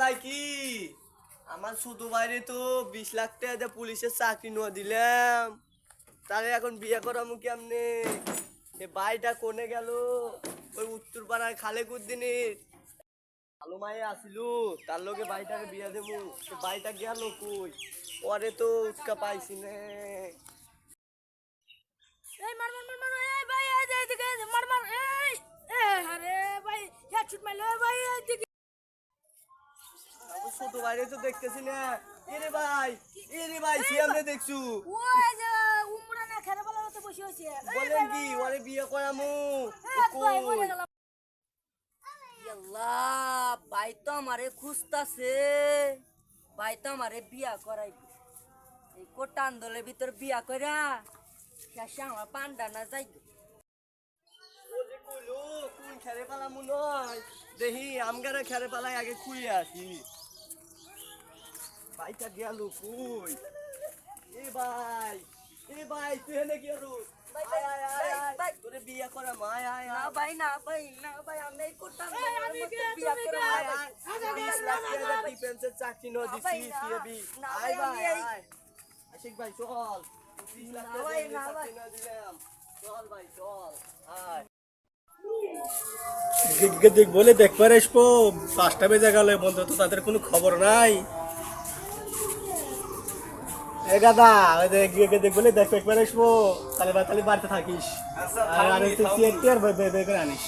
যায় কি আমার ছোট বাইরে তো 20 লাখ টাকা দিয়ে পুলিশের চাকরি নিয়ে দিলাম, তাহলে এখন বিয়ে করামু কেমনে? এ ভাইটা কোনে গেল? ওই উত্তর পাড়ার খালেকুদ্দিনের ভালো মায়ে আসিল, তার লোকে ভাইটাকে বিয়ে দেবো। সে ভাইটা গেল কই? পরে তো উৎকা পাইছি নে। এই মার মার মার মার এই ভাই এই যে এদিকে মার মার এই এ আরে ভাই হেডশট মারলো ভাই এদিকে আমি ছোট বাইরে তো দেখতেছি না। এরে ভাই সামনে দেখছু? ওই যে উমরা না খেলে বলার মতো বসে আছে। বলেন কি ওরে বিয়ে করামু? ভাই মরে গেল। আল্লাহ ভাই তো আমারে খুঁজতাছে, ভাই তো আমারে বিয়া করাইবে। এই কোটা আন্দোলনের ভিতর বিয়া কইরা শেষে আমার পান্ডা না যাই। ওরে কইলো কোন খেরে পালামু নয়, দেখি আমগারে খেরে পালাই আগে খুঁড়ে আসি। ভাইটা গেল কই? এ ভাই তুই এনে কি আরো? আয় আয় আয় আয় তোরে বিয়ে করা মায় আয় না আয়। ভাই না ভাই না ভাই আমি এই কোটা আন্দোলনের মধ্যে বিয়া করা আয় আয় 20 লাখ টাকা ডিফেন্সের চাকরি ন দিছি সিএবি। আয় ভাই আয় আশিক ভাই চল 20 লাখ টাকা চাকরি ন দিলাম। চল ভাই চল আয়। দেখ বলে দেখবার আসবো 5টা বেজে গেল, বন্ধু তো তাদের কোনো খবর নাই। এ দাদা ওই দেখ বলে দেখ একবার আসবো, তাহলে তাহলে বাড়িতে থাকিস আর তুই সিএটি আর বের করে আনিস।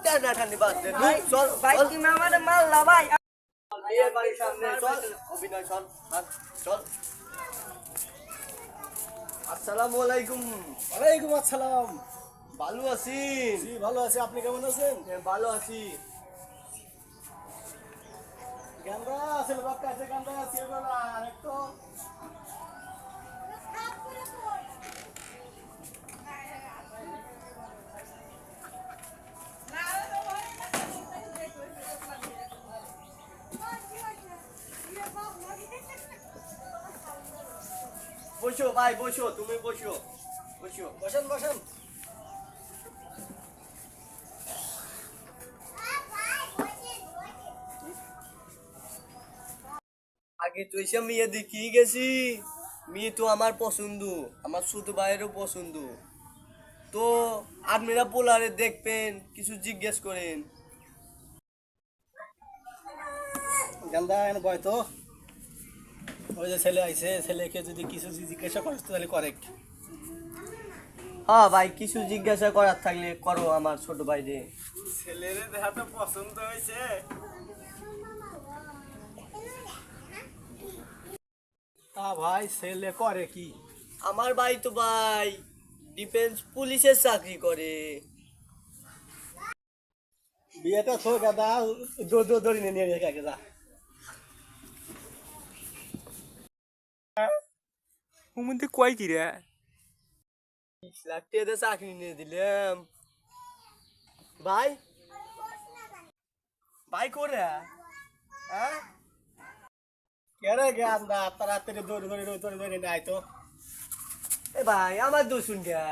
টানা টানি বাদ দে চল ভাই তুমি আমারে মারলা ভাই। বিয়ের বাড়ির সামনে চল অভিনয় চল চল। আসসালামু আলাইকুম। ওয়ালাইকুম আসসালাম। ভালো আছেন? জি ভালো আছি, আপনি কেমন আছেন? হ্যাঁ ভালো আছি। গান্দা আছে বাপ কাছে গান্দা আছে বলা আরেকটু বসো ভাই বসো, তুমি বসো বসো। বসেন বসেন। আগে তো এসে মেয়ে দেখি গেছি, মেয়ে তো আমার পছন্দ, আমার ছোট ভাইয়েরও পছন্দ। তো আপনারা পোলারে দেখবেন, কিছু জিজ্ঞেস করেন। গান্দা এনে বয় তো, ওই যে ছেলে আইছে, ছেলেকে যদি কিছু জিজ্ঞাসা করিস তো তাহলে কারেক্ট। হ্যাঁ ভাই কিছু জিজ্ঞাসা করার থাকলে করো আমার ছোট ভাই রে। ছেলের দেখা তো পছন্দ হয়েছে। তা ভাই ছেলে করে কি? আমার ভাই তো ভাই ডিফেন্স পুলিশের চাকরি করে। বিয়েটা তো গাদা দড়ি নিয়ে নিয়ে আগে যা। মধ্যে কয় কি রে? 20 লাখ টাকা দিয়ে চাকরি নিয়ে দিলাম। ভাই ভাই করে হ্যাঁ কেরে গান্দা তাড়াতাড়ি দড়ি নাই তো। এ ভাই আমার দোষুন গা।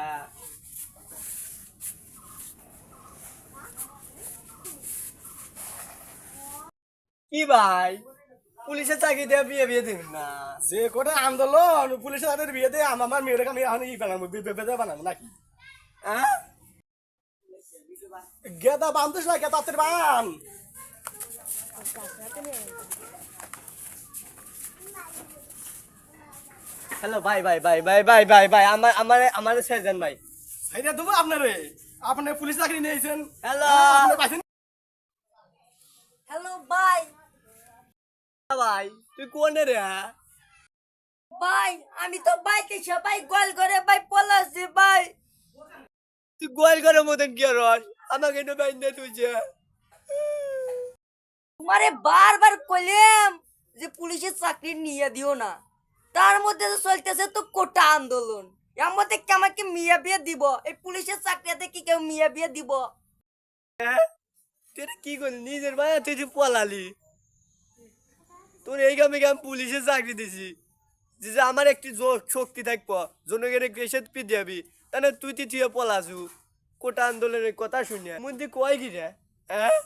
কি ভাই পুলিশের চাকরি দিয়ে বিয়ে দিন না? যে কোটা আন্দোলন পুলিশের তাদের বিয়ে দিয়ে আমার মেয়েটাকে আমি এখন ই বানাবো বেদে বানাবো নাকি? হ্যাঁ গেদা বানতিস না গেদা তাদের বান। হ্যালো ভাই ভাই ভাই ভাই ভাই ভাই ভাই আমার আমার আমার সার্জন ভাই। এটা দেবো আপনারে, আপনি পুলিশ চাকরি নিয়েছেন। হ্যালো আপনি পাইছেন? হ্যালো ভাই। ভাই তুই কোনে রে? ভাই আমি তো বাইকে সবাই গোল করে ভাই পলাছে ভাই। তুই গোয়াল করার মতন কি আর আমাকে এটা বাইন্দা তুই যে তোমারে বারবার কইলাম যে পুলিশের চাকরি নিয়ে দিও না, তার মধ্যে তো চলতেছে তো কোটা আন্দোলন। এর মধ্যে কি আমাকে মিয়া বিয়ে দিব? এই পুলিশের চাকরিতে কি কেউ মিয়া বিয়ে দিব? তুই কি করলি নিজের ভাই তুই যে পলালি, তোর এই কামে আমি পুলিশের চাকরি দিছি। যে আমার একটি শক্তি থাকবো জনগণের এসে পি দিবি তাহলে তুই পলাছু কোটা আন্দোলনের কথা শুনে মধ্যে কয় কি রে হ্যাঁ